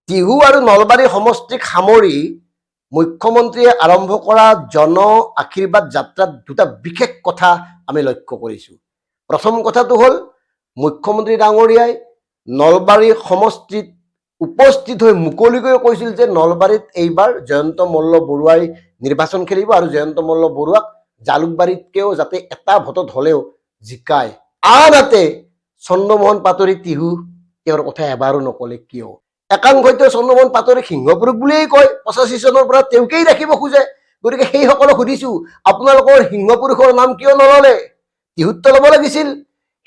টিহু আৰু নলবাৰী সমষ্টিক সামৰি মুখ্যমন্ত্ৰীয়ে আৰম্ভ কৰা জন আশীৰ্বাদ যাত্ৰাত দুটা বিশেষ কথা আমি লক্ষ্য কৰিছোঁ। প্ৰথম কথাটো হ'ল মুখ্যমন্ত্ৰী ডাঙৰীয়াই নলবাৰী সমষ্টিত উপস্থিত হৈ মুকলিকৈ কৈছিল যে নলবাৰীত এইবাৰ জয়ন্ত মল্ল বৰুৱাই নিৰ্বাচন খেলিব আৰু জয়ন্ত মল্ল বৰুৱাক জালুকবাৰীতকৈও যাতে এটা ভোটত হ'লেও জিকায়। আনহাতে চন্দ্ৰমোহন পাটোৱাৰী টিহু তেওঁৰ কথা এবাৰো নকলে কিয়? একাংশই চন্দ্ৰমোহন পাটোৱাৰীক সিংহপুৰুষ বুলিয়েই কয়, 85 চনৰ পৰা তেওঁকেই ৰাখিব খোজে। গতিকে সেইসকলক সুধিছো, আপোনালোকৰ সিংহপুৰুষৰ নাম কিয় নললে? টিহুত ল'ব লাগিছিল।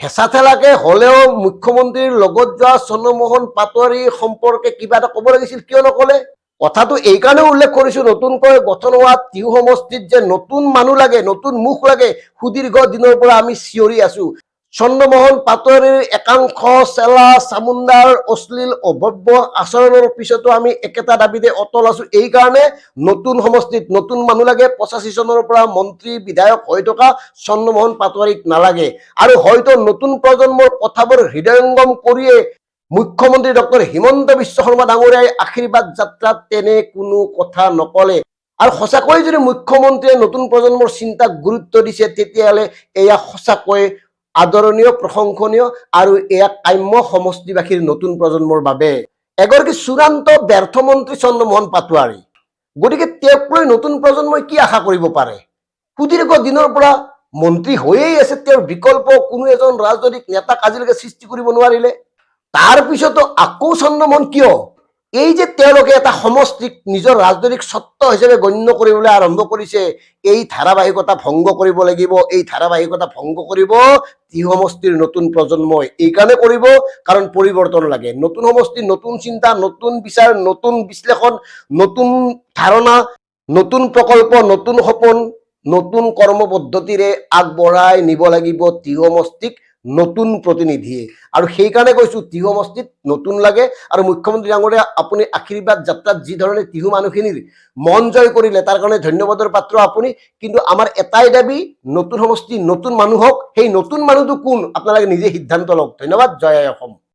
হেঁচা ঠেলাকে হলেও মুখ্যমন্ত্ৰীৰ লগত যোৱা চন্দ্ৰমোহন পাটোৱাৰী সম্পৰ্কে কিবা এটা ক'ব লাগিছিল, কিয় নকলে? কথাটো এইকাৰণে উল্লেখ কৰিছো, নতুনকৈ গঠন হোৱা টিহু সমষ্টিত যে নতুন মানুহ লাগে, নতুন মুখ লাগে, সুদীৰ্ঘ দিনৰ পৰা আমি চিঞৰি আছো। চন্দ্ৰমোহন পাটোৱাৰীৰ একাংশ চেলা চামুণ্ডাৰ অশ্লীল অভব্য আচৰণৰ পিছতো আমি একেটা দাবীতে অটল আছো। এইকাৰণে নতুন সমষ্টিত নতুন মানুহ লাগে। 85 চনৰ পৰা মন্ত্ৰী বিধায়ক হৈ থকা চন্দ্ৰমোহন পাটোৱাৰীক নালাগে। আৰু হয়তো নতুন প্ৰজন্মৰ কথাবোৰ হৃদয়ংগম কৰিয়ে মুখ্যমন্ত্ৰী ডক্টৰ হিমন্ত বিশ্ব শৰ্মা ডাঙৰীয়াই আশীৰ্বাদ যাত্ৰাত তেনে কোনো কথা নকলে। আৰু সঁচাকৈ যদি মুখ্যমন্ত্ৰীয়ে নতুন প্ৰজন্মৰ চিন্তাক গুৰুত্ব দিছে, তেতিয়াহ'লে এয়া সঁচাকৈ আদৰণীয়, প্ৰশংসনীয় আৰু এয়া কাম্য সমষ্টিবাসীৰ নতুন প্ৰজন্মৰ বাবে। এগৰাকী চূড়ান্ত ব্যৰ্থ মন্ত্ৰী চন্দ্ৰমোহন পাটোৱাৰী, গতিকে তেওঁক লৈ নতুন প্ৰজন্মই কি আশা কৰিব পাৰে? সুদীৰ্ঘ দিনৰ পৰা মন্ত্ৰী হৈয়েই আছে, তেওঁৰ বিকল্প কোনো এজন ৰাজনৈতিক নেতাক আজিলৈকে সৃষ্টি কৰিব নোৱাৰিলে। তাৰ পিছতো আকৌ চন্দ্ৰমোহন কিয়? এই যে তেওঁলোকে এটা সমষ্টিক নিজৰ ৰাজনৈতিক স্বত্ব হিচাপে গণ্য কৰিবলৈ আৰম্ভ কৰিছে, এই ধাৰাবাহিকতা ভংগ কৰিব লাগিব। এই ধাৰাবাহিকতা ভংগ কৰিব টিহু সমষ্টিৰ নতুন প্ৰজন্মই। এইকাৰণে কৰিব কাৰণ পৰিৱৰ্তন লাগে। নতুন সমষ্টি, নতুন চিন্তা, নতুন বিচাৰ, নতুন বিশ্লেষণ, নতুন ধাৰণা, নতুন প্ৰকল্প, নতুন সপোন, নতুন কৰ্ম পদ্ধতিৰে আগবঢ়াই নিব লাগিব টিহু সমষ্টিক নতুন প্ৰতিনিধিয়ে। আৰু সেইকাৰণে কৈছো টিহু সমষ্টিত নতুন লাগে। আৰু মুখ্যমন্ত্ৰী ডাঙৰীয়া, আপুনি আশীৰ্বাদ যাত্ৰাত যি ধৰণে টিহু মানুহখিনিৰ মন জয় কৰিলে তাৰ কাৰণে ধন্যবাদৰ পাত্ৰ আপুনি। কিন্তু আমাৰ এটাই দাবী, নতুন সমষ্টি, নতুন মানুহক। সেই নতুন মানুহটো কোন আপোনালোকে নিজে সিদ্ধান্ত লওক। ধন্যবাদ। জয় অসম।